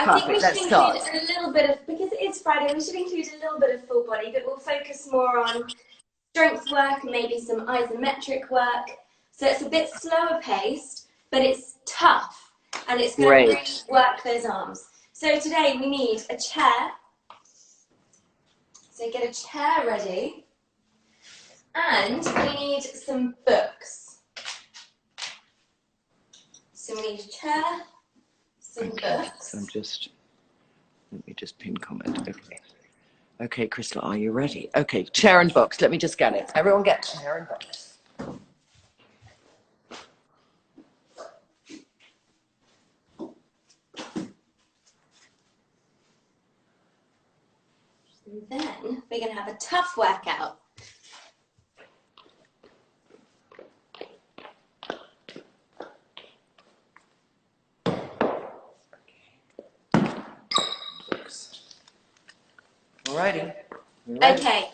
I think we should Perfect, include a little bit of, because it is Friday, we should include a little bit of full body, but we'll focus more on strength work, maybe some isometric work. So it's a bit slower paced, but it's tough, and it's going to really work those arms. So today we need a chair. So get a chair ready, and we need some books. So we need a chair, some books. So let me just pin comment. Okay. Okay, Crystal, are you ready? Okay, chair and books. Let me just get it. Everyone get chair and books. Then we're going to have a tough workout. Alrighty. Okay,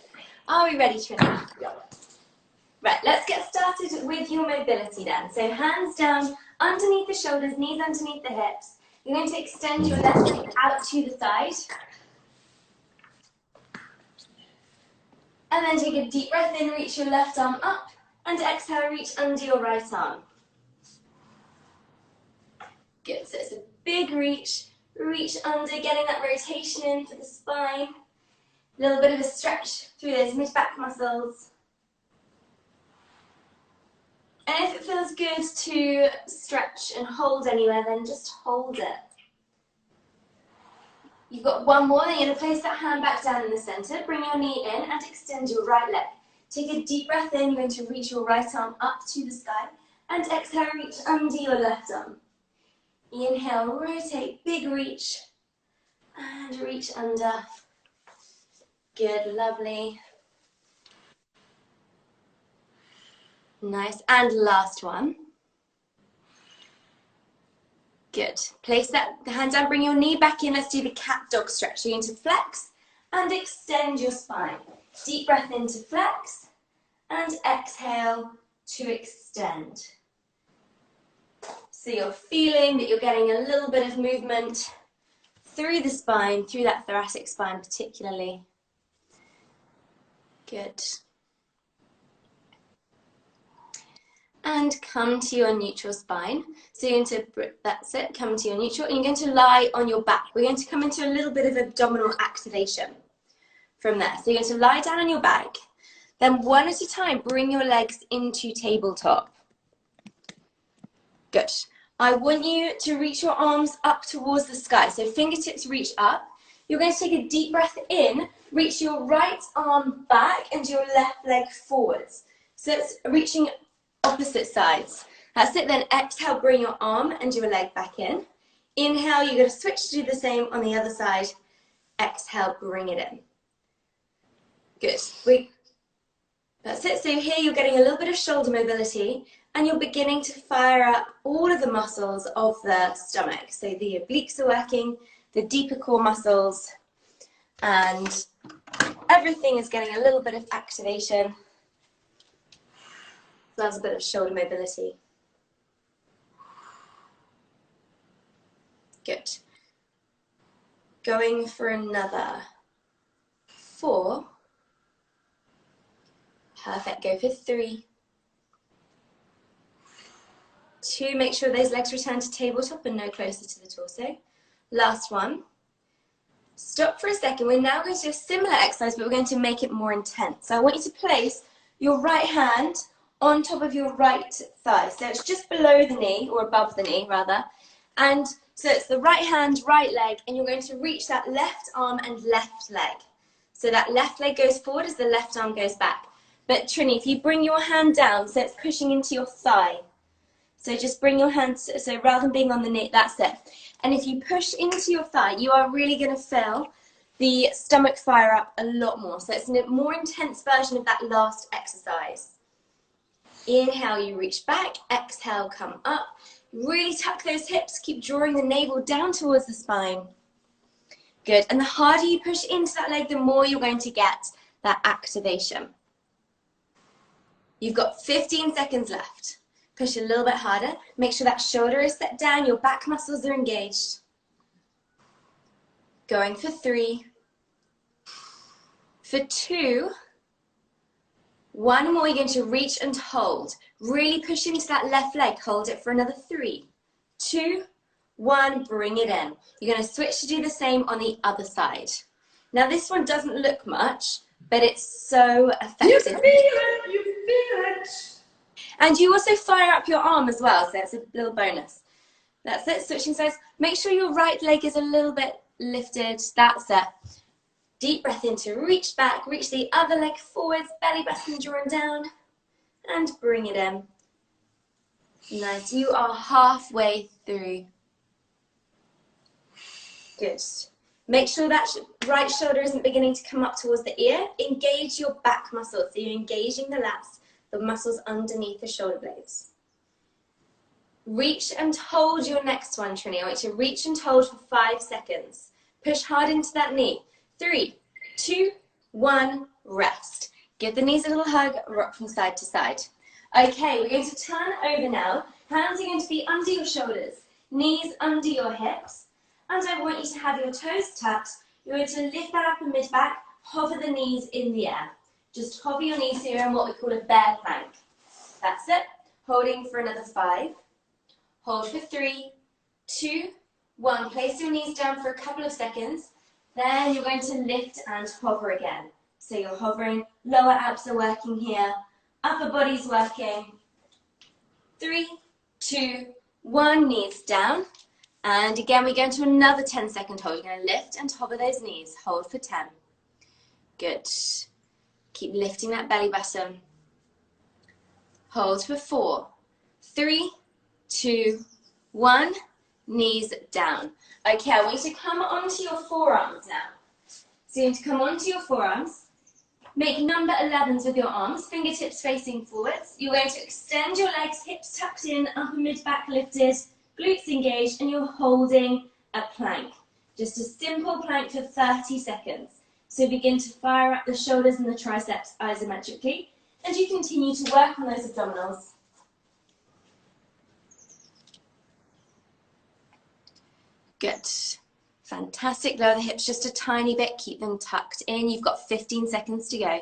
are we ready, Trinny? Yeah. Right, let's get started with your mobility then. So hands down, underneath the shoulders, knees underneath the hips. You're going to extend your left leg out to the side. And then take a deep breath in, reach your left arm up, and exhale, reach under your right arm. Good, so it's a big reach under, getting that rotation in for the spine. A little bit of a stretch through those mid-back muscles. And if it feels good to stretch and hold anywhere, then just hold it. You've got one more, then you're going to place that hand back down in the center, bring your knee in and extend your right leg. Take a deep breath in, you're going to reach your right arm up to the sky, and exhale, reach under your left arm. Inhale, rotate, big reach, and reach under. Good, lovely. Nice, and last one. Good. Place the hand down, bring your knee back in. Let's do the cat dog stretch. So you're going to flex and extend your spine. Deep breath in to flex and exhale to extend. So you're feeling that you're getting a little bit of movement through the spine, through that thoracic spine particularly. Good. And come to your neutral spine. So you're going to, that's it, come to your neutral, and you're going to lie on your back. We're going to come into a little bit of abdominal activation from there. So you're going to lie down on your back, then one at a time, bring your legs into tabletop. Good. I want you to reach your arms up towards the sky. So fingertips reach up. You're going to take a deep breath in, reach your right arm back and your left leg forwards. So it's reaching opposite sides. That's it. Then exhale, bring your arm and your leg back in. Inhale, you're going to switch to do the same on the other side. Exhale, bring it in. Good. That's it. So here you're getting a little bit of shoulder mobility and you're beginning to fire up all of the muscles of the stomach. So the obliques are working, the deeper core muscles, and everything is getting a little bit of activation. So that's a bit of shoulder mobility. Good. Going for another 4. Perfect. Go for 3. 2. Make sure those legs return to tabletop and no closer to the torso. Last one. Stop for a second. We're now going to do a similar exercise, but we're going to make it more intense. So I want you to place your right hand on top of your right thigh. So it's just below the knee, or above the knee rather. And so it's the right hand, right leg, and you're going to reach that left arm and left leg. So that left leg goes forward as the left arm goes back. But Trini, if you bring your hand down, so it's pushing into your thigh. So just bring your hand, so rather than being on the knee, that's it. And if you push into your thigh, you are really going to feel the stomach fire up a lot more. So it's a more intense version of that last exercise. Inhale, you reach back. Exhale, come up. Really tuck those hips. Keep drawing the navel down towards the spine. Good. And the harder you push into that leg, the more you're going to get that activation. You've got 15 seconds left. Push a little bit harder. Make sure that shoulder is set down. Your back muscles are engaged. Going for 3. For 2. 1 more, you're going to reach and hold. Really push into that left leg. Hold it for another 3, 2, 1, bring it in. You're going to switch to do the same on the other side. Now this one doesn't look much, but it's so effective. You feel it, you feel it. And you also fire up your arm as well, so it's a little bonus. That's it, switching sides. Make sure your right leg is a little bit lifted. That's it. Deep breath in to reach back, reach the other leg forwards, belly button drawn down, and bring it in. Nice, you are halfway through. Good. Make sure that right shoulder isn't beginning to come up towards the ear. Engage your back muscles, so you're engaging the lats, the muscles underneath the shoulder blades. Reach and hold your next one, Trinny. I want you to reach and hold for 5 seconds. Push hard into that knee. 3, 2, 1, rest. Give the knees a little hug, rock from side to side. Okay, we're going to turn over now. Hands are going to be under your shoulders, knees under your hips, and I want you to have your toes tucked. You're going to lift that upper mid-back, hover the knees in the air. Just hover your knees here in what we call a bear plank. That's it. Holding for another 5. Hold for 3, 2, 1. Place your knees down for a couple of seconds. Then you're going to lift and hover again. So you're hovering, lower abs are working here, upper body's working. 3, 2, 1, knees down. And again, we go into another 10-second hold. You're going to lift and hover those knees. Hold for 10. Good. Keep lifting that belly button. Hold for 4, 3, 2, 1, knees down. Okay, I want you to come onto your forearms now. So you're going to come onto your forearms, make number 11s with your arms, fingertips facing forwards. You're going to extend your legs, hips tucked in, upper mid-back lifted, glutes engaged, and you're holding a plank. Just a simple plank for 30 seconds. So begin to fire up the shoulders and the triceps isometrically, and you continue to work on those abdominals. Good. Fantastic. Lower the hips just a tiny bit. Keep them tucked in. You've got 15 seconds to go.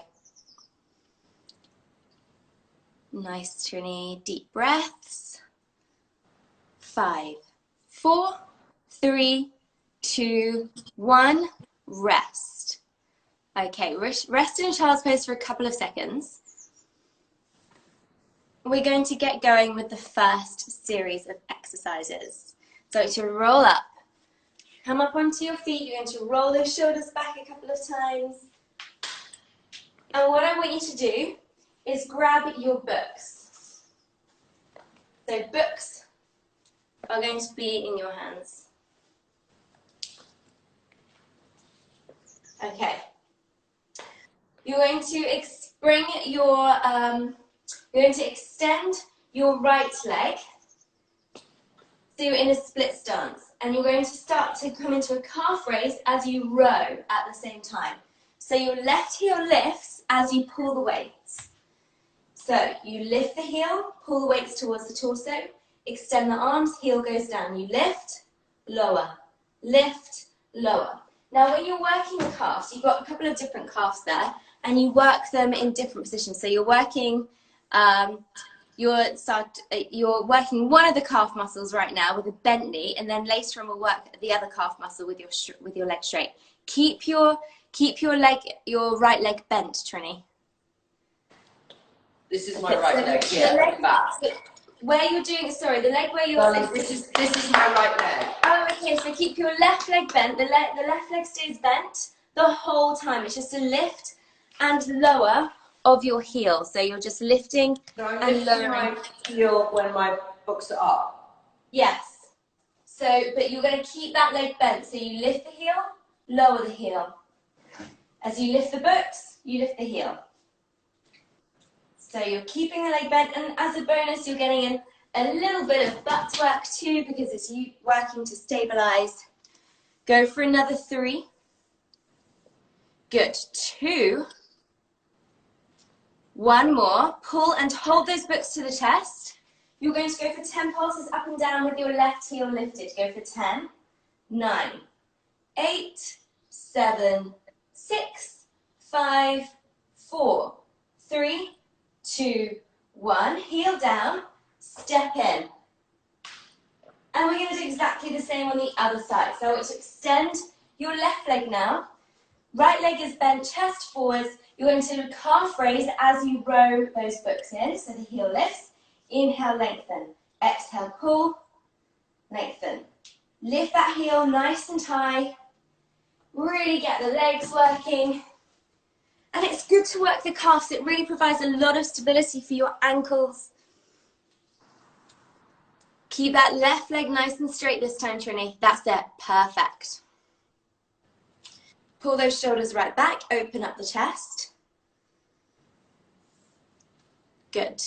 Nice, Trinny. Deep breaths. 5, 4, 3, 2, 1. Rest. Okay, rest in child's pose for a couple of seconds. We're going to get going with the first series of exercises. So to roll up. Come up onto your feet, you're going to roll those shoulders back a couple of times. And what I want you to do is grab your books. So books are going to be in your hands. Okay. You're going to extend your right leg. So you're in a split stance. And you're going to start to come into a calf raise as you row at the same time. So your left heel lifts as you pull the weights. So you lift the heel, pull the weights towards the torso, extend the arms, heel goes down. You lift, lower, lift, lower. Now when you're working the calves, you've got a couple of different calves there, and you work them in different positions. So you're working you're working one of the calf muscles right now with a bent knee, and then later on we'll work the other calf muscle with your leg straight. Keep your right leg bent, Trinny. This is my right leg. Yeah, back. Where you're doing, sorry, the leg where you're. This is my right leg. Oh, okay. So keep your left leg bent. The left leg stays bent the whole time. It's just a lift and lower of your heel. So you're just lifting and lowering my heel when my books are up. Yes. So, but you're going to keep that leg bent. So you lift the heel, lower the heel. As you lift the books, you lift the heel. So you're keeping the leg bent, and as a bonus, you're getting in a little bit of butt work too, because it's you working to stabilize. Go for another 3. Good. 2. 1 more. Pull and hold those books to the chest. You're going to go for 10 pulses up and down with your left heel lifted. Go for 10, 9, 8, 7, 6, 5, 4, 3, 2, 1. Heel down, step in. And we're going to do exactly the same on the other side. So I want you to extend your left leg now. Right leg is bent, chest forwards. You're going to calf raise as you row those books in. So the heel lifts. Inhale, lengthen. Exhale, pull, lengthen. Lift that heel nice and high. Really get the legs working. And it's good to work the calves. It really provides a lot of stability for your ankles. Keep that left leg nice and straight this time, Trinny. That's it. Perfect. Pull those shoulders right back. Open up the chest. Good.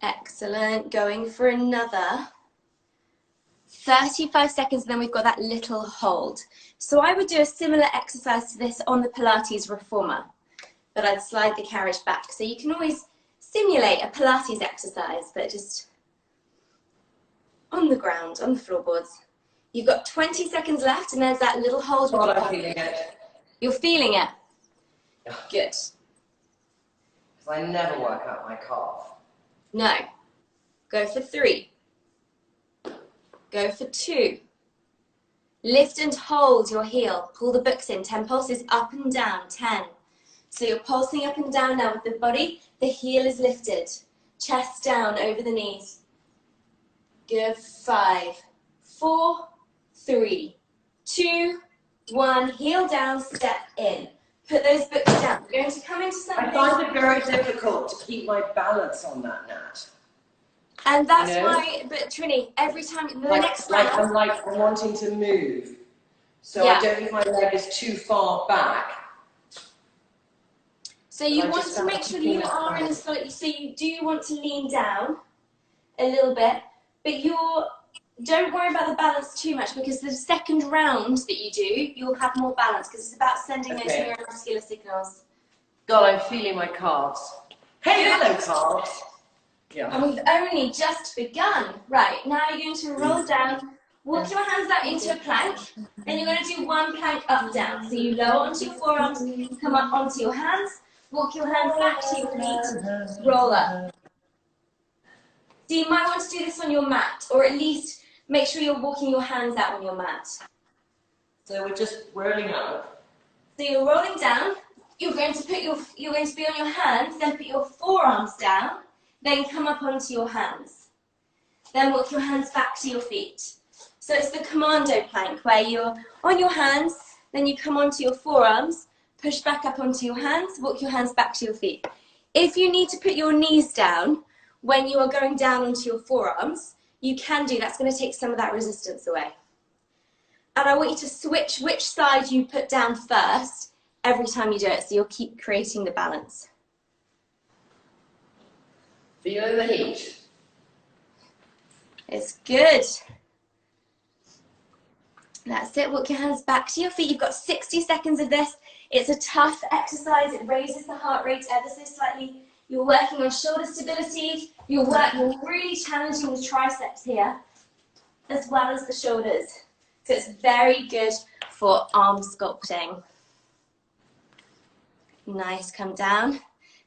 Excellent. Going for another 35 seconds, and then we've got that little hold. So I would do a similar exercise to this on the Pilates reformer, but I'd slide the carriage back. So you can always simulate a Pilates exercise, but just on the ground, on the floorboards. You've got 20 seconds left, and there's that little hold. I'm feeling it. You're feeling it? Yeah. Good. Because I never work out my calf. No. Go for 3. Go for 2. Lift and hold your heel. Pull the books in. 10 pulses up and down. 10. So you're pulsing up and down now with the body. The heel is lifted. Chest down over the knees. Good. 5, 4, 3, 2, 1. Heel down, step in. Put those books down. We're going to come into something. I find it very difficult to keep my balance on that, Nat. And that's why, but Trinny, every time, the next round. I'm wanting to move. So yeah. I don't know if my leg is too far back. So you want to make sure that you are in a slightly, so you do want to lean down a little bit, but don't worry about the balance too much, because the second round that you do, you'll have more balance, because it's about sending those neuromuscular signals. God, I'm feeling my calves. Hey, hello, calves. Yeah. And we've only just begun. Right, now you're going to roll down, walk your hands out into a plank, then you're going to do 1 plank up, down. So you lower onto your forearms, come up onto your hands, walk your hands back to your feet, roll up. So you might want to do this on your mat, or at least make sure you're walking your hands out on your mat. So we're just rolling up. So you're rolling down, you're going to be on your hands, then put your forearms down, then come up onto your hands. Then walk your hands back to your feet. So it's the Commando Plank, where you're on your hands, then you come onto your forearms, push back up onto your hands, walk your hands back to your feet. If you need to put your knees down when you are going down onto your forearms, you can do. That's going to take some of that resistance away. And I want you to switch which side you put down first every time you do it, so you'll keep creating the balance. Feeling the heat. It's good. That's it. Walk your hands back to your feet. You've got 60 seconds of this. It's a tough exercise. It raises the heart rate ever so slightly. You're working on shoulder stability. You're really challenging the triceps here, as well as the shoulders. So it's very good for arm sculpting. Nice. Come down.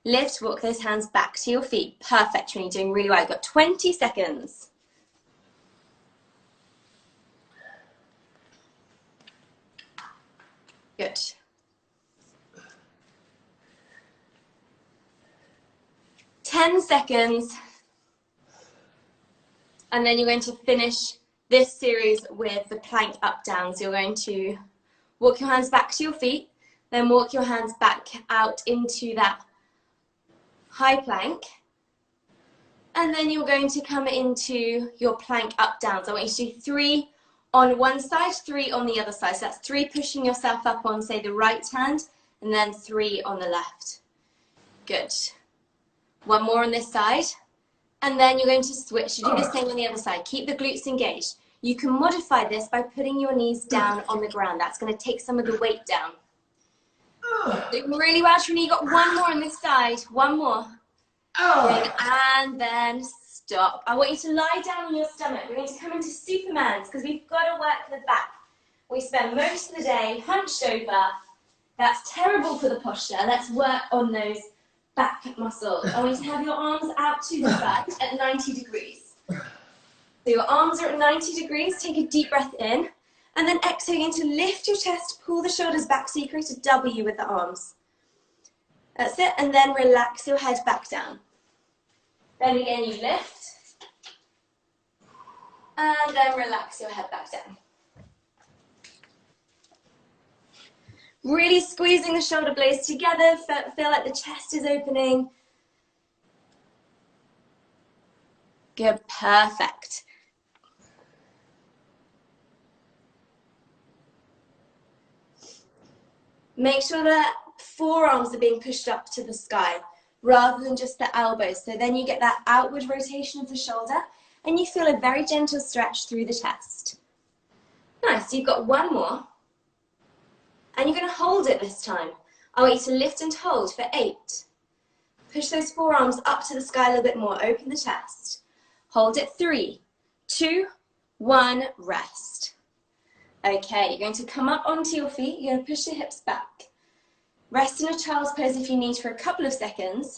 Lift, walk those hands back to your feet. Perfect, Trinny, doing really well. You've got 20 seconds. Good. Ten seconds. And then you're going to finish this series with the plank up down. So you're going to walk your hands back to your feet, then walk your hands back out into that high plank, and then you're going to come into your plank up down. So I want you to do 3 on one side, 3 on the other side. So that's 3 pushing yourself up on, say, the right hand, and then 3 on the left. Good. 1 more on this side, and then you're going to switch to do the same on the other side. Keep the glutes engaged. You can modify this by putting your knees down on the ground. That's going to take some of the weight down. Doing really well, Trinny. You got 1 more on this side. 1 more. And then stop. I want you to lie down on your stomach. We're going to come into Superman's, because we've got to work the back. We spend most of the day hunched over. That's terrible for the posture. Let's work on those back muscles. I want you to have your arms out to the side at 90 degrees. So your arms are at 90 degrees. Take a deep breath in. And then exhaling to lift your chest, pull the shoulders back so you create a W with the arms. That's it. And then relax your head back down. Then again, you lift. And then relax your head back down. Really squeezing the shoulder blades together. Feel like the chest is opening. Good, perfect. Make sure that forearms are being pushed up to the sky rather than just the elbows. So then you get that outward rotation of the shoulder and you feel a very gentle stretch through the chest. Nice, you've got one more. And you're going to hold it this time. I want you to lift and hold for 8. Push those forearms up to the sky a little bit more. Open the chest. Hold it 3, 2, 1, rest. Okay, you're going to come up onto your feet. You're going to push your hips back. Rest in a child's pose if you need for a couple of seconds.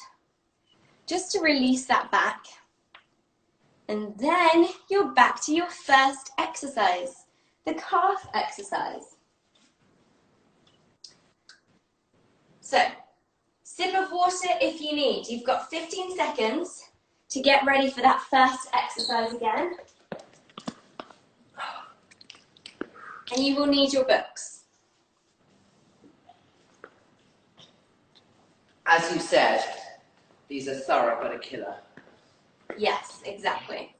Just to release that back. And then you're back to your first exercise, the calf exercise. So, sip of water if you need. You've got 15 seconds to get ready for that first exercise again. And you will need your books. As you said, these are thorough but a killer. Yes, exactly.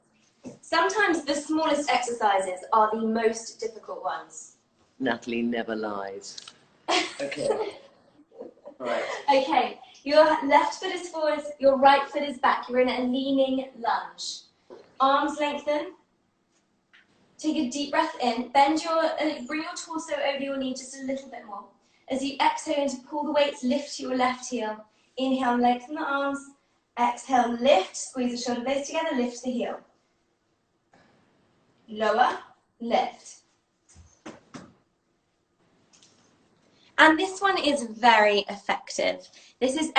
Sometimes the smallest exercises are the most difficult ones. Nathalie never lies. Okay. Right. Okay, your left foot is forward, your right foot is back. You're in a leaning lunge. Arms lengthen. Take a deep breath in. Bring your torso over your knee just a little bit more. As you exhale to pull the weights, lift your left heel. Inhale, lengthen the arms. Exhale, lift. Squeeze the shoulder blades together. Lift the heel. Lower, lift. And this one is very effective. This is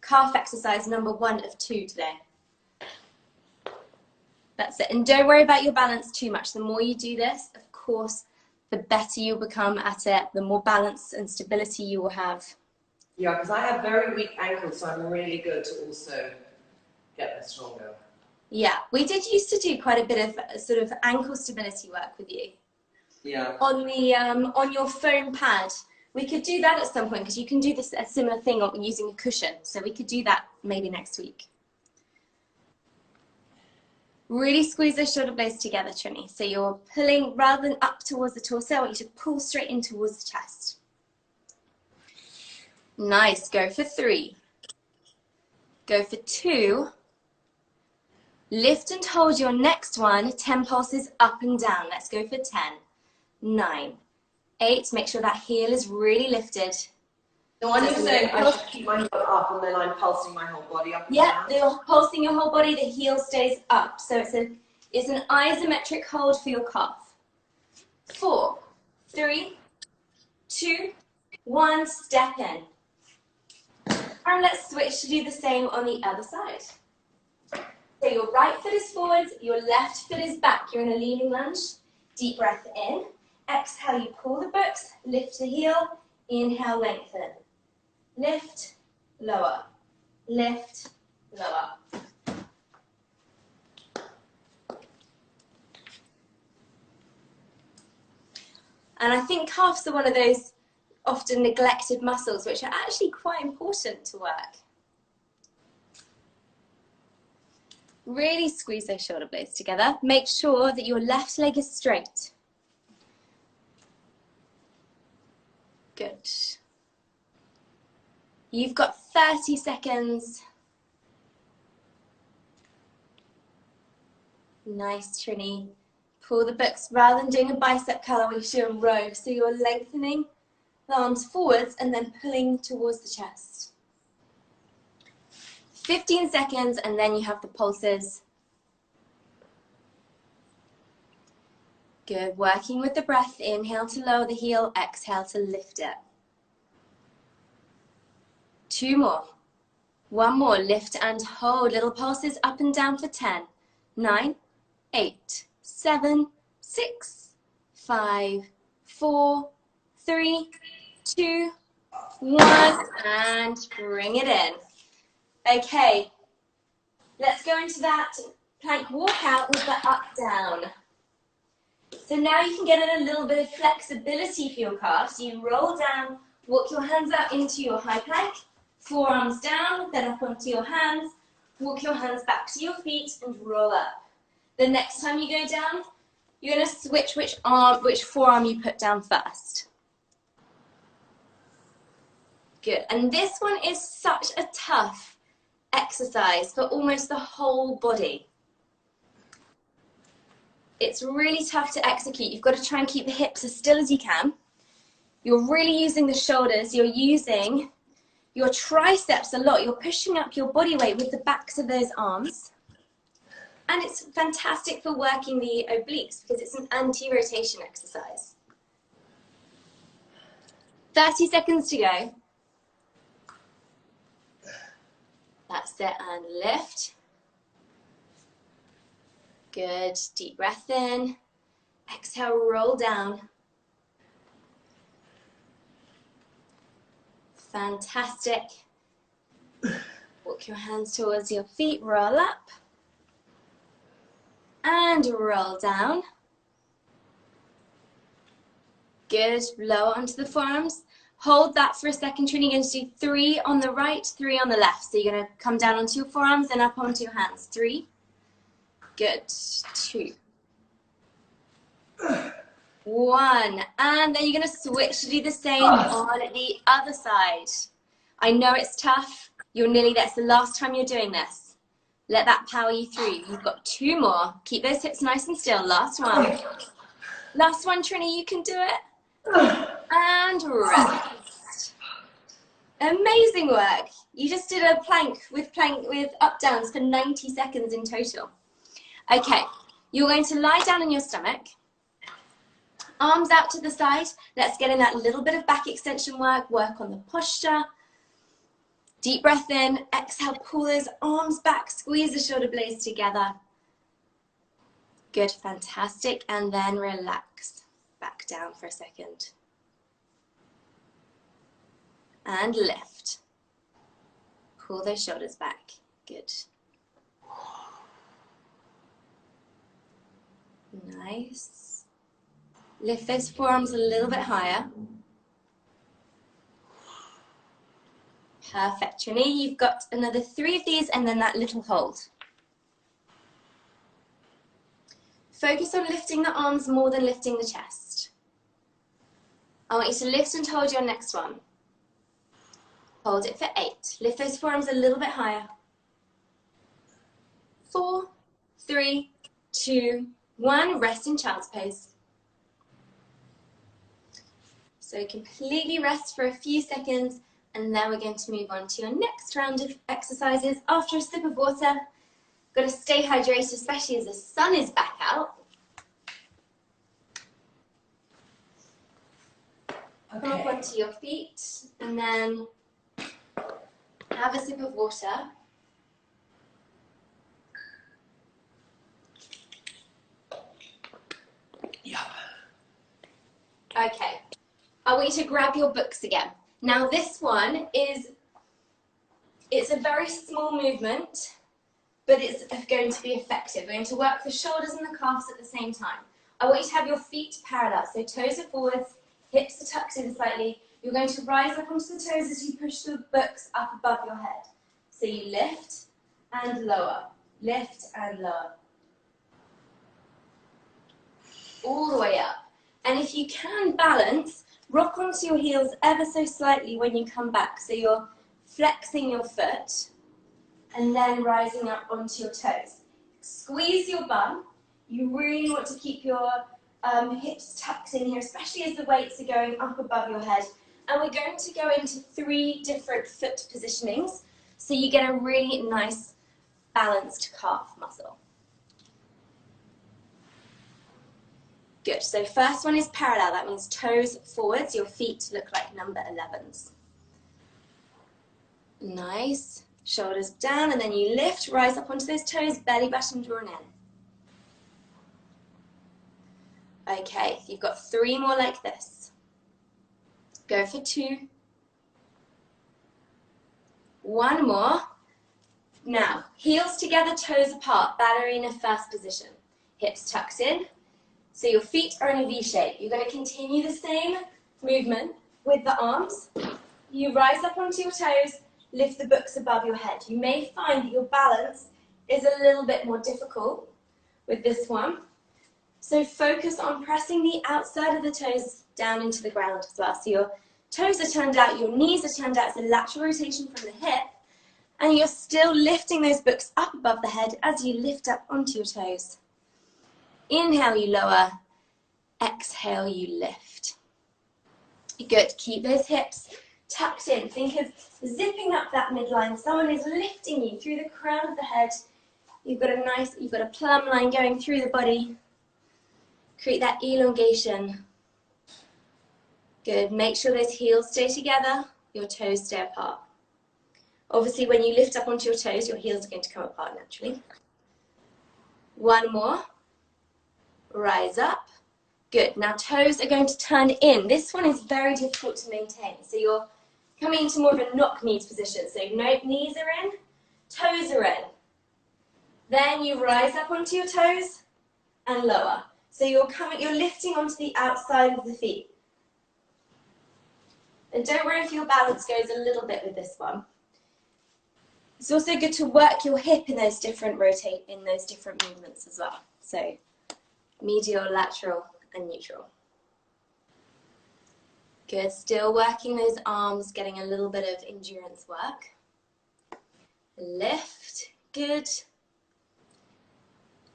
calf exercise number 1 of 2 today. That's it. And don't worry about your balance too much. The more you do this, of course, the better you'll become at it, the more balance and stability you will have. Yeah, because I have very weak ankles, so I'm really good to also get them stronger. Yeah, we did used to do quite a bit of sort of ankle stability work with you. Yeah. On your foam pad. We could do that at some point because you can do a similar thing using a cushion. So we could do that maybe next week. Really squeeze those shoulder blades together, Trinny. So you're pulling rather than up towards the torso. I want you to pull straight in towards the chest. Nice. Go for 3. Go for 2. Lift and hold your next one. 10 pulses up and down. Let's go for 10, 9, 8. Make sure that heel is really lifted. So I'm just saying I should keep my heel up and then I'm pulsing my whole body up and Yeah, down? you're pulsing your whole body, the heel stays up. So it's an isometric hold for your calf. 4, 3, 2, 1, step in. And let's switch to do the same on the other side. So your right foot is forward, your left foot is back. You're in a leaning lunge. Deep breath in. Exhale, you pull the books, lift the heel. Inhale, lengthen. Lift, lower. Lift, lower. And I think calves are one of those often neglected muscles which are actually quite important to work. Really squeeze those shoulder blades together. Make sure that your left leg is straight. Good. You've got 30 seconds. Nice, Trinny. Pull the books. Rather than doing a bicep curl, we should do a row. So you're lengthening the arms forwards and then pulling towards the chest. 15 seconds and then you have the pulses. Good, working with the breath. Inhale to lower the heel, exhale to lift it. 2 more. 1 more, lift and hold. Little pulses up and down for 10, 9, 8, 7, 6, 5, 4, 3, 2, 1, and bring it in. Okay, let's go into that plank walkout with the up down. So now you can get in a little bit of flexibility for your calves. You roll down, walk your hands out into your high plank, forearms down, then up onto your hands, walk your hands back to your feet and roll up. The next time you go down, you're going to switch which forearm you put down first. Good, and this one is such a tough exercise for almost the whole body. It's really tough to execute. You've got to try and keep the hips as still as you can. You're really using the shoulders. You're using your triceps a lot. You're pushing up your body weight with the backs of those arms. And it's fantastic for working the obliques because it's an anti-rotation exercise. 30 seconds to go. That's it, and lift. Good, deep breath in. Exhale, roll down. Fantastic. Walk your hands towards your feet, roll up. And roll down. Good, lower onto the forearms. Hold that for a second, Trinny. You're going to do 3 on the right, 3 on the left. So you're going to come down onto your forearms and up onto your hands. 3. Good. 2. 1. And then you're going to switch to do the same on the other side. I know it's tough. You're nearly there. It's the last time you're doing this. Let that power you through. You've got 2 more. Keep those hips nice and still. Last one. Last one, Trinny. You can do it. And rest. Amazing work. You just did a plank with up downs for 90 seconds in total. Okay, you're going to lie down on your stomach. Arms out to the side. Let's get in that little bit of back extension work on the posture. Deep breath in, exhale, pull those arms back, squeeze the shoulder blades together. Good, fantastic, and then relax. Back down for a second. And lift. Pull those shoulders back. Good. Nice. Lift those forearms a little bit higher. Perfect, Trinny. You've got another 3 of these and then that little hold. Focus on lifting the arms more than lifting the chest. I want you to lift and hold your next one. Hold it for 8. Lift those forearms a little bit higher. 4, 3, 2, 1. Rest in child's pose. So completely rest for a few seconds, and then we're going to move on to your next round of exercises. After a sip of water, got to stay hydrated, especially as the sun is back out. Come up onto your feet, and then have a sip of water. Yeah. Okay. I want you to grab your books again. Now this one it's a very small movement, but it's going to be effective. We're going to work the shoulders and the calves at the same time. I want you to have your feet parallel, so toes are forwards, hips are tucked in slightly. You're going to rise up onto the toes as you push the books up above your head. So you lift and lower, lift and lower. All the way up. And if you can balance, rock onto your heels ever so slightly when you come back. So you're flexing your foot and then rising up onto your toes. Squeeze your bum. You really want to keep your hips tucked in here, especially as the weights are going up above your head. And we're going to go into 3 different foot positionings so you get a really nice balanced calf muscle. Good. So first one is parallel. That means toes forwards. Your feet look like number 11s. Nice. Shoulders down, and then you lift, rise up onto those toes, belly button drawn in. Okay, you've got 3 more like this. Go for 2. 1 more. Now, heels together, toes apart, ballerina first position. Hips tucked in. So your feet are in a V shape. You're going to continue the same movement with the arms. You rise up onto your toes, lift the books above your head. You may find that your balance is a little bit more difficult with this one. So focus on pressing the outside of the toes down into the ground as well. So your toes are turned out, your knees are turned out. It's a lateral rotation from the hip. And you're still lifting those books up above the head as you lift up onto your toes. Inhale, you lower. Exhale, you lift. Good. Keep those hips tucked in. Think of zipping up that midline. Someone is lifting you through the crown of the head. You've got a plumb line going through the body. Create that elongation. Good. Make sure those heels stay together, your toes stay apart. Obviously, when you lift up onto your toes, your heels are going to come apart naturally. 1 more. Rise up. Good. Now toes are going to turn in. This one is very difficult to maintain. So you're coming into more of a knock knees position. So knees are in, toes are in. Then you rise up onto your toes and lower. So you're lifting onto the outside of the feet. And don't worry if your balance goes a little bit with this one. It's also good to work your hip in those different movements as well. So medial, lateral, and neutral. Good. Still working those arms, getting a little bit of endurance work. Lift. Good.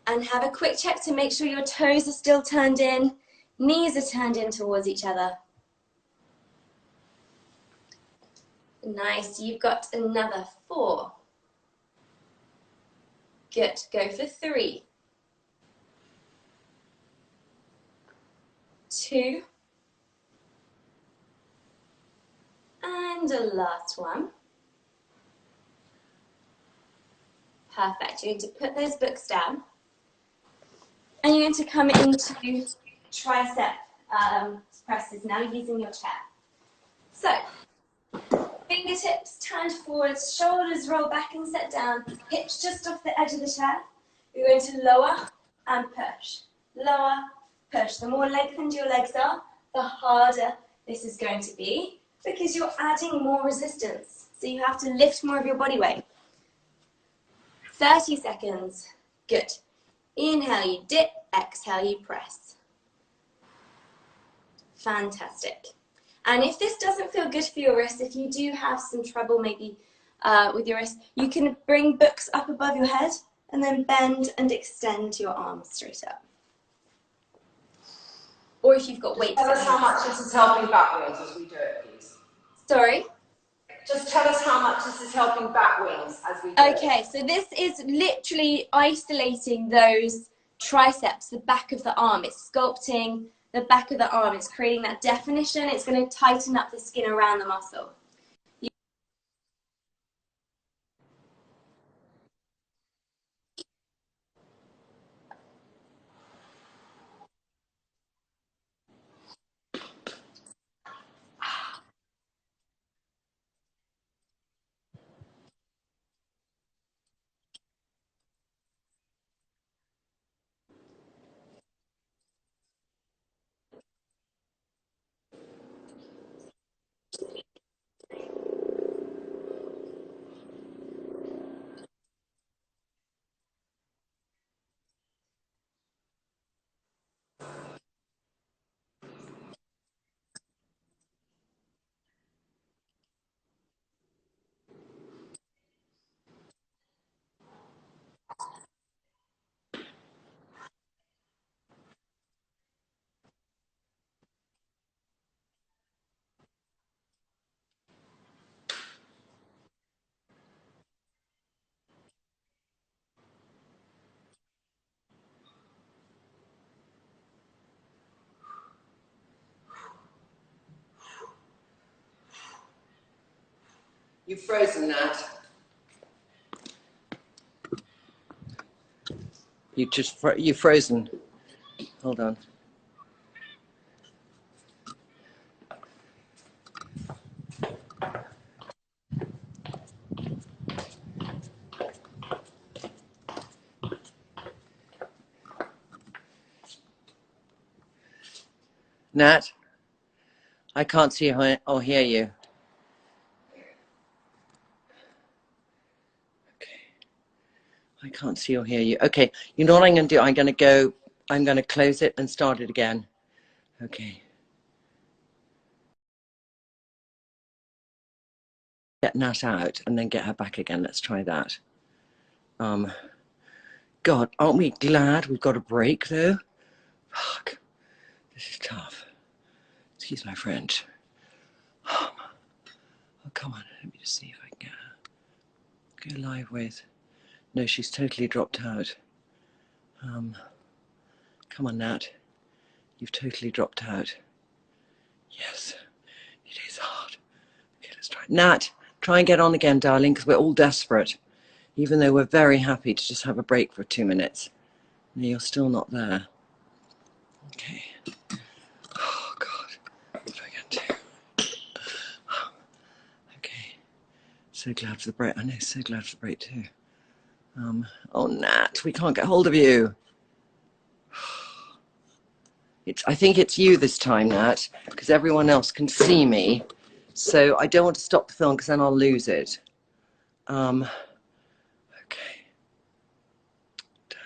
And have a quick check to make sure your toes are still turned in, knees are turned in towards each other. Nice. You've got another 4. Good. Go for 3. 2. And a last one. Perfect. You're going to put those books down. And you're going to come into tricep presses now using your chair. So, fingertips turned forwards, shoulders roll back and set down, hips just off the edge of the chair. You're going to lower and push. Lower, push. The more lengthened your legs are, the harder this is going to be because you're adding more resistance. So you have to lift more of your body weight. 30 seconds. Good. Inhale, you dip. Exhale, you press. Fantastic. And if this doesn't feel good for your wrist, if you do have some trouble maybe with your wrist, you can bring books up above your head and then bend and extend your arms straight up. Or if you've got weights. Tell us how much this is helping back wings as we do it, please. Sorry? Just tell us how much this is helping back wings as we do it. Okay, so this is literally isolating those triceps, the back of the arm. It's sculpting the back of the arm. It's creating that definition. It's going to tighten up the skin around the muscle. You've frozen that. You've frozen. Hold on. Nat, I can't see or hear you. Okay. I can't see or hear you. Okay, you know what I'm going to do? I'm going to close it and start it again. Okay. Get Nat out and then get her back again. Let's try that. God, aren't we glad we've got a break though? Fuck. This is tough. Excuse my French. Oh, come on. Let me just see if I can get her. Go live with. No, she's totally dropped out. Come on, Nat. You've totally dropped out. Yes, it is hard. Okay, let's try. Nat, try and get on again, darling, because we're all desperate. Even though we're very happy to just have a break for 2 minutes. No, you're still not there. Okay. Oh, God. What do I get to? Okay. So glad for the break. I know, so glad for the break too. Oh, Nat, we can't get hold of you. I think it's you this time, Nat, because everyone else can see me. So I don't want to stop the film because then I'll lose it. Okay. Damn.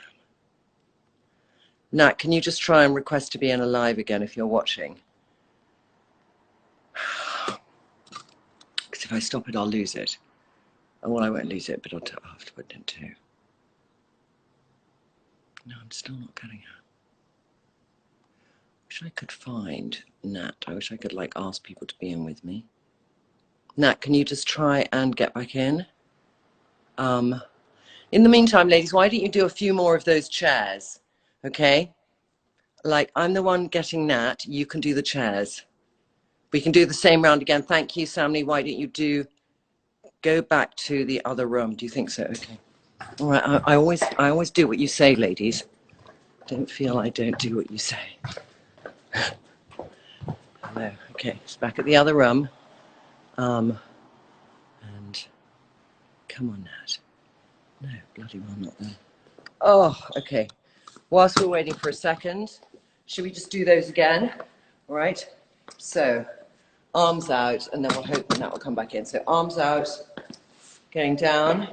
Nat, can you just try and request to be in a live again if you're watching? Because if I stop it, I'll lose it. Oh, well, I won't lose it, but I'll have to put it in too. No, I'm still not getting her. I wish I could find Nat. I wish I could like ask people to be in with me. Nat, can you just try and get back in? In the meantime, ladies, why don't you do a few more of those chairs? Okay? Like, I'm the one getting Nat. You can do the chairs. We can do the same round again. Thank you, Sammy. Why don't you go back to the other room? Do you think so? Okay. All right. I always do what you say, ladies. Don't feel I don't do what you say. No. Okay. It's back at the other room. And come on, Nat. No, bloody well not there. Oh, okay. Whilst we're waiting for a second, should we just do those again? All right. So, arms out, and then we'll hope that will come back in. So, arms out, going down,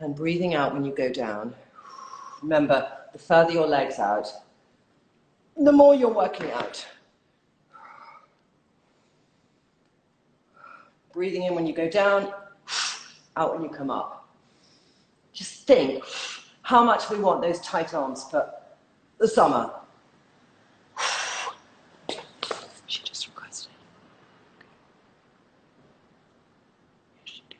and breathing out when you go down. Remember, the further your legs out, the more you're working out. Breathing in when you go down, out when you come up. Just think how much we want those tight arms for the summer. She just requested. Yes, she did.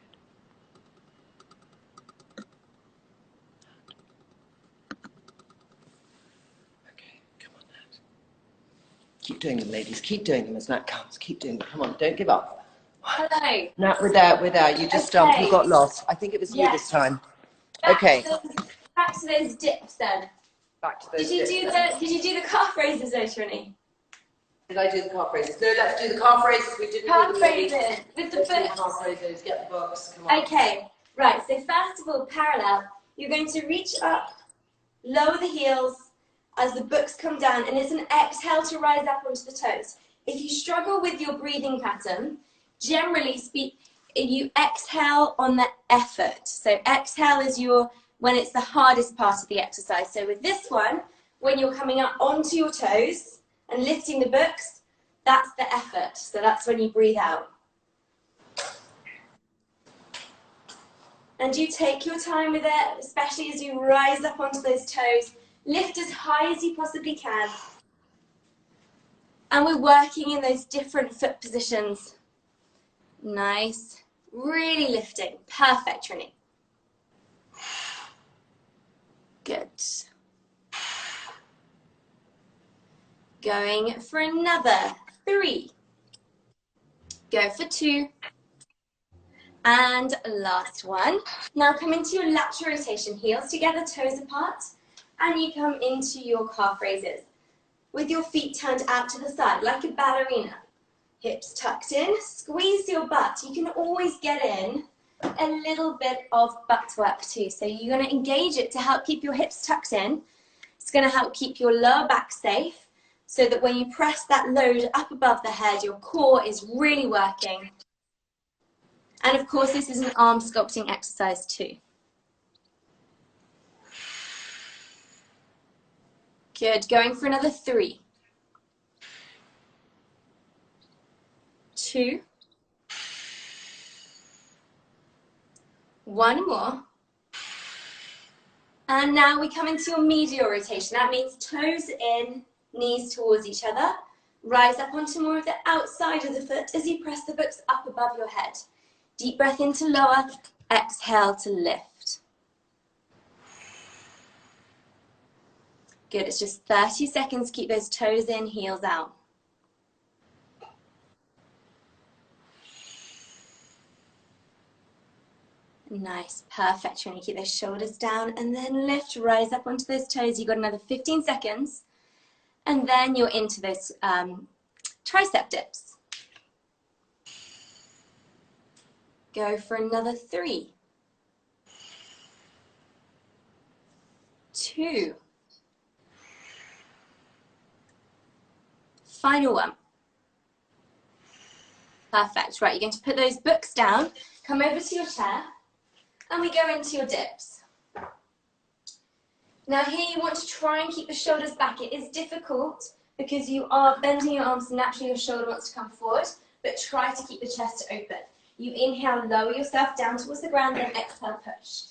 Okay, come on, Nat. Keep doing them, ladies. Keep doing them as Nat comes. Keep doing them. Come on, don't give up. Hello. Nat, we're there. You just you got lost. I think it was you this time. Okay. Back to those dips then. Back to those dips. Did you do the calf raises though, Trinny? Did I do the calf raises? No, let's do the calf raises. We didn't calf do raises with the books. Calf raises. Get the books. Come on. Okay. Right. So first of all, parallel. You're going to reach up, lower the heels as the books come down, and it's an exhale to rise up onto the toes. If you struggle with your breathing pattern, generally speak, you exhale on the effort. So exhale is when it's the hardest part of the exercise. So with this one, when you're coming up onto your toes and lifting the books, that's the effort. So that's when you breathe out. And you take your time with it, especially as you rise up onto those toes. Lift as high as you possibly can. And we're working in those different foot positions. Nice. Really lifting. Perfect, Trinny. Good. Going for another 3. Go for 2. And last one. Now come into your lateral rotation, heels together, toes apart, and you come into your calf raises with your feet turned out to the side like a ballerina. Hips tucked in, squeeze your butt. You can always get in a little bit of butt work too. So you're going to engage it to help keep your hips tucked in. It's going to help keep your lower back safe so that when you press that load up above the head, your core is really working. And of course, this is an arm sculpting exercise too. Good, going for another 3, 2, 1 more. And now we come into your medial rotation. That means toes in, knees towards each other. Rise up onto more of the outside of the foot as you press the books up above your head. Deep breath in to lower, exhale to lift. Good, it's just 30 seconds. Keep those toes in, heels out. Nice, perfect. Trying to keep those shoulders down and then lift, rise up onto those toes. You've got another 15 seconds. And then you're into those tricep dips. Go for another 3, 2, final one. Perfect. Right, you're going to put those books down, come over to your chair, and we go into your dips. Now here you want to try and keep the shoulders back. It is difficult because you are bending your arms, so naturally your shoulder wants to come forward, but try to keep the chest open. You inhale, lower yourself down towards the ground, then exhale, push.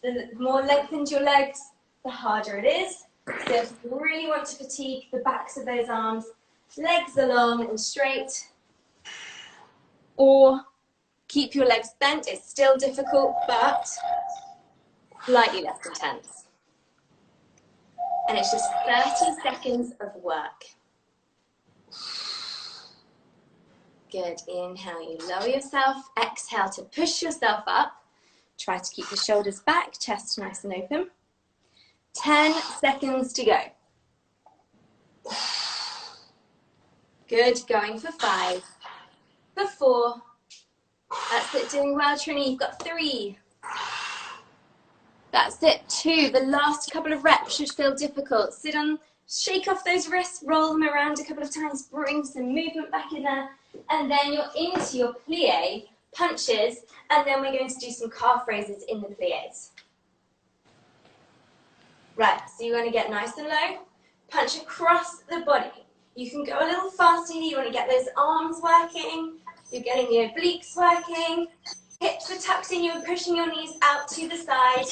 The more lengthened your legs, the harder it is. So if you really want to fatigue the backs of those arms, legs are long and straight, or keep your legs bent. It's still difficult, but slightly less intense. And it's just 30 seconds of work. Good, inhale, you lower yourself, exhale to push yourself up. Try to keep the shoulders back, chest nice and open. 10 seconds to go. Good, going for 5, for 4. That's it, doing well, Trinny. You've got 3. That's it, 2. The last couple of reps should feel difficult. Sit on, shake off those wrists, roll them around a couple of times, bring some movement back in there. And then you're into your plie punches, and then we're going to do some calf raises in the plies. Right, so you're going to get nice and low, punch across the body. You can go a little faster, you want to get those arms working, you're getting the obliques working, hips are tucked in, you're pushing your knees out to the side.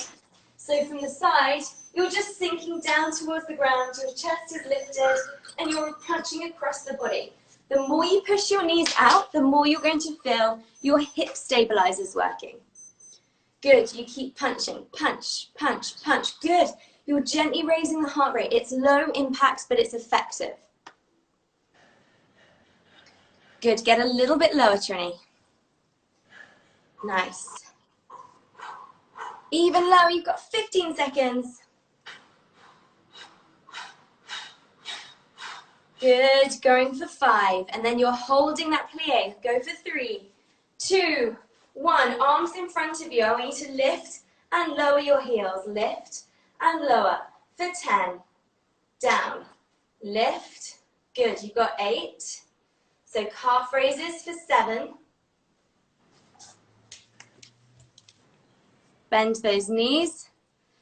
So from the side, you're just sinking down towards the ground, your chest is lifted, and you're punching across the body. The more you push your knees out, the more you're going to feel your hip stabilizers working. Good, you keep punching, punch, punch, punch. Good, you're gently raising the heart rate. It's low impact, but it's effective. Good, get a little bit lower, Trinny. Nice. Even lower, you've got 15 seconds. Good, going for 5, and then you're holding that plie. Go for 3, 2, 1. Arms in front of you. I want you to lift and lower your heels. Lift and lower for 10. Down. Lift. Good, you've got 8. So calf raises for 7. Bend those knees.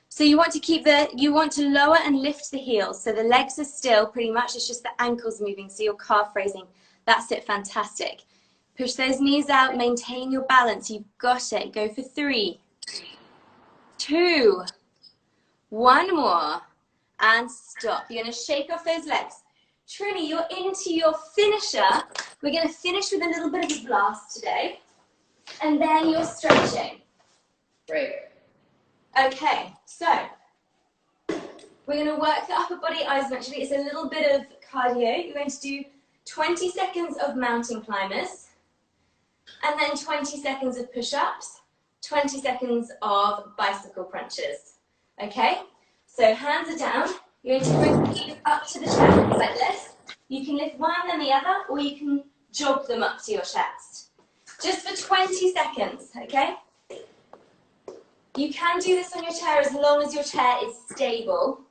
So you want to lower and lift the heels. So the legs are still pretty much, it's just the ankles moving. So your calf raising. That's it, fantastic. Push those knees out, maintain your balance. You've got it. Go for 3, 2, 1 more. And stop. You're going to shake off those legs. Trinny, you're into your finisher. We're going to finish with a little bit of a blast today. And then you're stretching. Great. Okay, so we're going to work the upper body isometrically. It's a little bit of cardio. You're going to do 20 seconds of mountain climbers. And then 20 seconds of push-ups, 20 seconds of bicycle crunches. Okay? So hands are down. You're going to bring the feet up to the chest like this. You can lift one and the other, or you can jog them up to your chest. Just for 20 seconds, okay? You can do this on your chair as long as your chair is stable,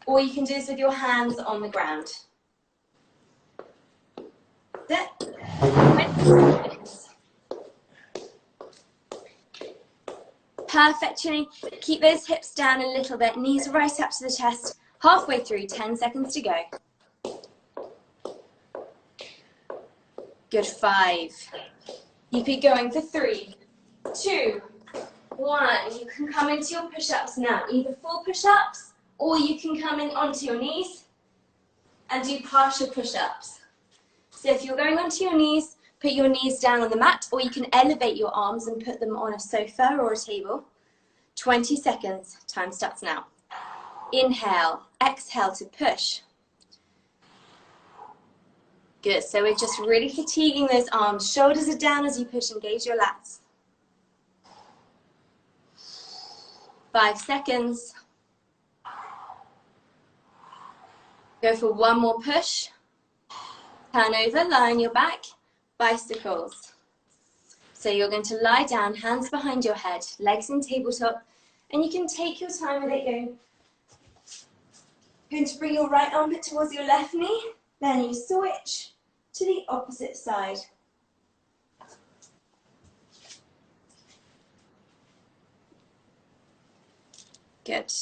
or you can do this with your hands on the ground. That's it. 20 seconds. Perfect, Trinny. Keep those hips down a little bit, knees right up to the chest. Halfway through, 10 seconds to go. Good, 5. Keep it going for 3, 2, 1. You can come into your push-ups now, either full push-ups, or you can come in onto your knees and do partial push-ups. So if you're going onto your knees, put your knees down on the mat, or you can elevate your arms and put them on a sofa or a table. 20 seconds, time starts now. Inhale, exhale to push. Good, so we're just really fatiguing those arms. Shoulders are down as you push, engage your lats. 5 seconds. Go for one more push. Turn over, lie on your back, bicycles. So you're going to lie down, hands behind your head, legs in tabletop, and you can take your time with it. Going to bring your right armpit towards your left knee, then you switch to the opposite side. Good.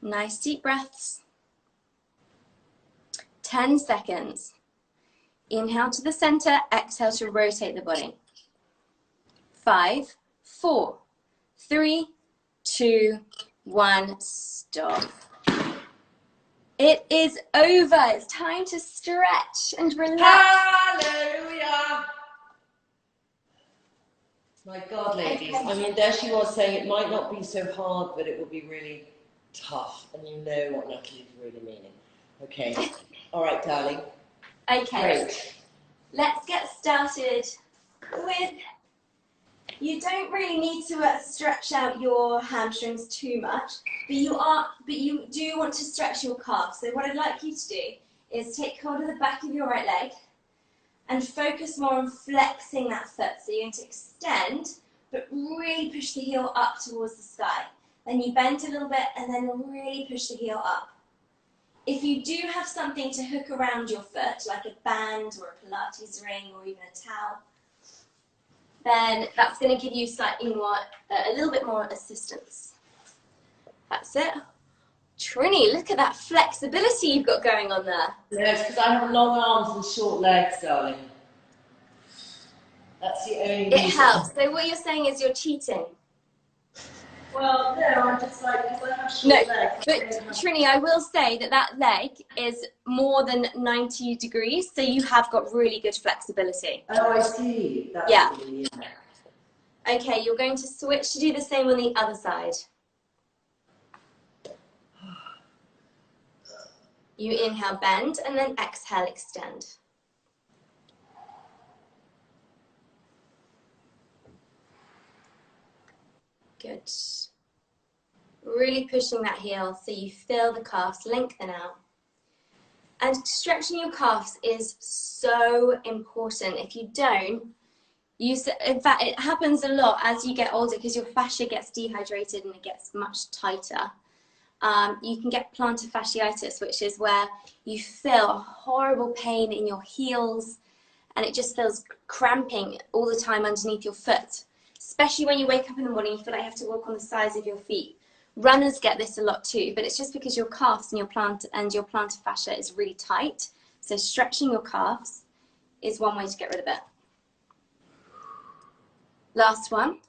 Nice deep breaths. 10 seconds. Inhale to the center, exhale to rotate the body. 5, 4, 3, 2, 1, stop. It is over. It's time to stretch and relax. Hallelujah! My God, ladies. I mean, there she was saying it might not be so hard, but it will be really tough. And you know what Nathalie's really meaning. Okay. All right, darling. Okay. Great. Let's get started with, you don't really need to stretch out your hamstrings too much, but you do want to stretch your calves. So what I'd like you to do is take hold of the back of your right leg and focus more on flexing that foot. So you're going to extend, but really push the heel up towards the sky. Then you bend a little bit and then really push the heel up. If you do have something to hook around your foot, like a band or a Pilates ring or even a towel, then that's going to give you slightly more, a little bit more assistance. That's it. Trinny, look at that flexibility you've got going on there. Yes, because I have long arms and short legs, darling. That's the only reason. It helps. So what you're saying is you're cheating. Well, no, I'm just like, because I have short legs. But Trinny, I will say that that leg is more than 90 degrees, so you have got really good flexibility. Oh, I see. That's yeah. Really, yeah. Okay, you're going to switch to do the same on the other side. You inhale, bend, and then exhale, extend. Good. Really pushing that heel so you feel the calves lengthen out. And stretching your calves is so important. If you don't, in fact, it happens a lot as you get older because your fascia gets dehydrated and it gets much tighter. You can get plantar fasciitis, which is where you feel a horrible pain in your heels and it just feels cramping all the time underneath your foot. Especially when you wake up in the morning, you feel like you have to walk on the sides of your feet. Runners get this a lot too, but it's just because your calves and your plantar fascia is really tight. So stretching your calves is one way to get rid of it. Last one.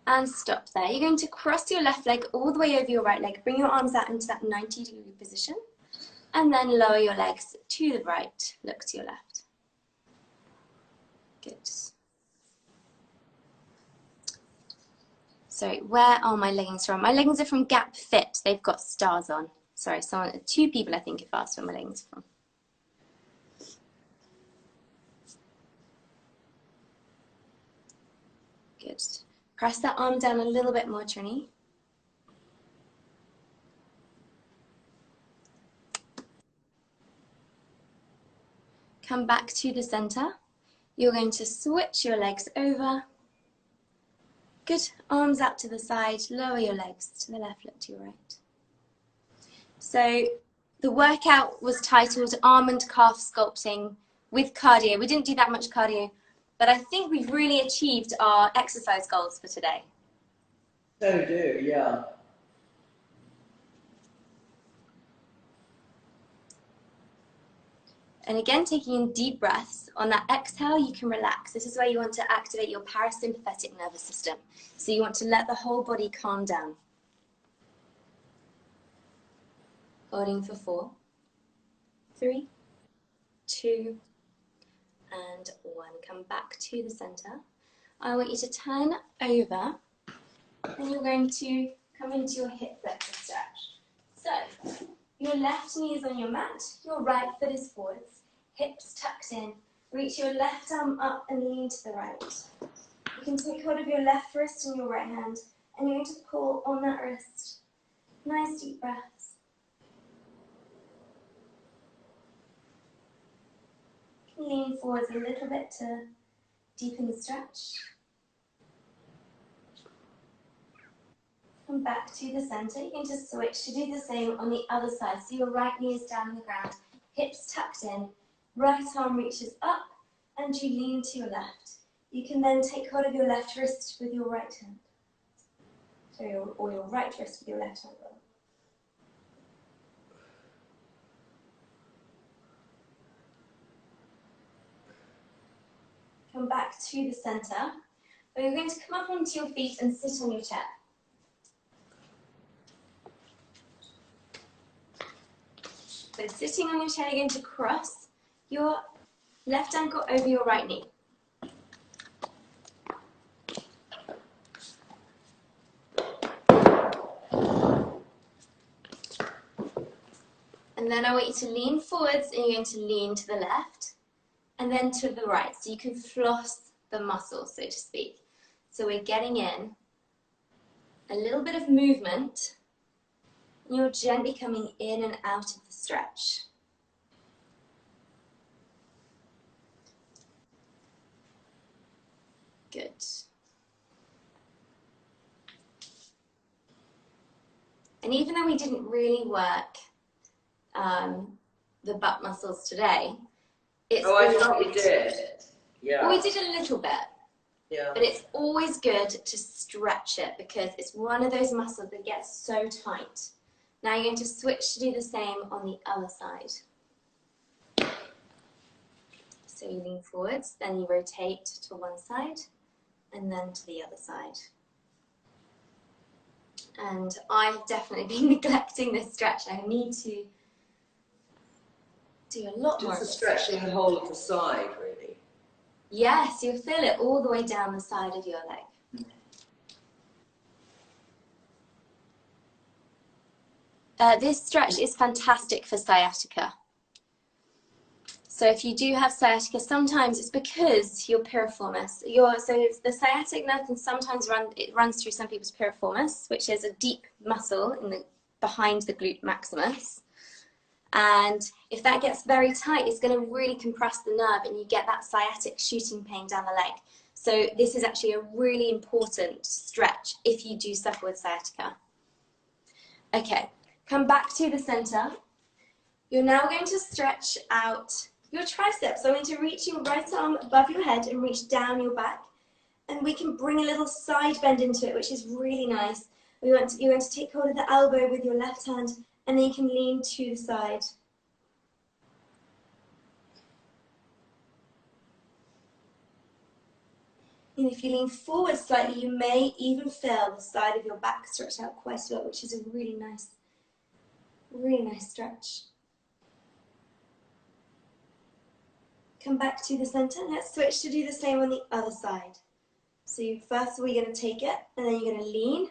And stop there. You're going to cross your left leg all the way over your right leg. Bring your arms out into that 90-degree position. And then lower your legs to the right. Look to your left. Good. Sorry, where are my leggings from? My leggings are from Gap Fit. They've got stars on. Sorry, two people I think have asked where my leggings are from. Good. Press that arm down a little bit more, Trinny. Come back to the center. You're going to switch your legs over. Good. Arms out to the side. Lower your legs to the left, look to your right. So the workout was titled Arm and Calf Sculpting with Cardio. We didn't do that much cardio, but I think we've really achieved our exercise goals for today. So do, yeah. And again, taking in deep breaths. On that exhale, you can relax. This is where you want to activate your parasympathetic nervous system. So you want to let the whole body calm down. Holding for 4, 3, 2, and 1. Come back to the center. I want you to turn over, and you're going to come into your hip flexor stretch. So, your left knee is on your mat, your right foot is forwards, hips tucked in. Reach your left arm up and lean to the right. You can take hold of your left wrist in your right hand, and you're going to pull on that wrist. Nice deep breaths. Lean forwards a little bit to deepen the stretch. Come back to the center. You're going to switch to do the same on the other side. So your right knee is down on the ground, hips tucked in, right arm reaches up, and you lean to your left. You can then take hold of your left wrist with your right hand. Or your right wrist with your left hand. Come back to the center. But you're going to come up onto your feet and sit on your chair. So sitting on your chair, you're going to cross your left ankle over your right knee. And then I want you to lean forwards, and you're going to lean to the left and then to the right. So you can floss the muscles, so to speak. So we're getting in a little bit of movement. And you're gently coming in and out of the stretch. Good. And even though we didn't really work the butt muscles today, it's I thought we did. Yeah. Well, we did a little bit. Yeah. But it's always good to stretch it because it's one of those muscles that gets so tight. Now you're going to switch to do the same on the other side. So you lean forwards, then you rotate to one side, and then to the other side. And I've definitely been neglecting this stretch. I need to do a lot more. Just stretching the whole of the side, really. Yes, you'll feel it all the way down the side of your leg. This stretch is fantastic for sciatica. So if you do have sciatica, sometimes it's because your piriformis, so the sciatic nerve can sometimes runs through some people's piriformis, which is a deep muscle behind the glute maximus. And if that gets very tight, it's going to really compress the nerve and you get that sciatic shooting pain down the leg. So this is actually a really important stretch if you do suffer with sciatica. Okay, come back to the center. You're now going to stretch out your triceps. So I'm going to reach your right arm above your head and reach down your back. And we can bring a little side bend into it, which is really nice. You're going to take hold of the elbow with your left hand, and then you can lean to the side. And if you lean forward slightly, you may even feel the side of your back stretch out quite a lot, which is a really nice stretch. Come back to the center. Let's switch to do the same on the other side. So first of all, you're going to take it, and then you're going to lean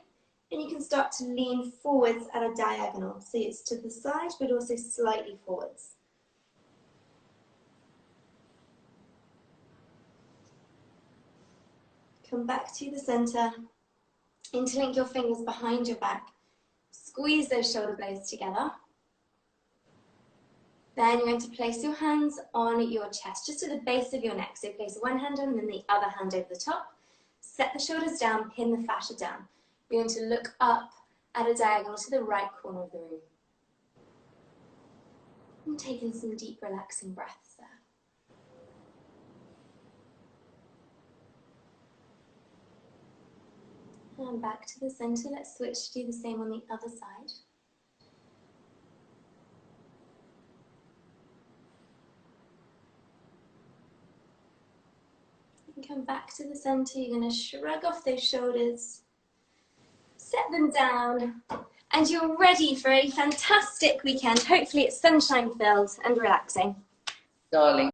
And you can start to lean forwards at a diagonal. So it's to the side, but also slightly forwards. Come back to the center. Interlink your fingers behind your back. Squeeze those shoulder blades together. Then you're going to place your hands on your chest, just at the base of your neck. So place one hand on and then the other hand over the top. Set the shoulders down, pin the fascia down. You're going to look up at a diagonal to the right corner of the room. And take in some deep, relaxing breaths there. And back to the center. Let's switch to do the same on the other side. And come back to the center. You're going to shrug off those shoulders. Set them down. And you're ready for a fantastic weekend. Hopefully it's sunshine filled and relaxing. Darling,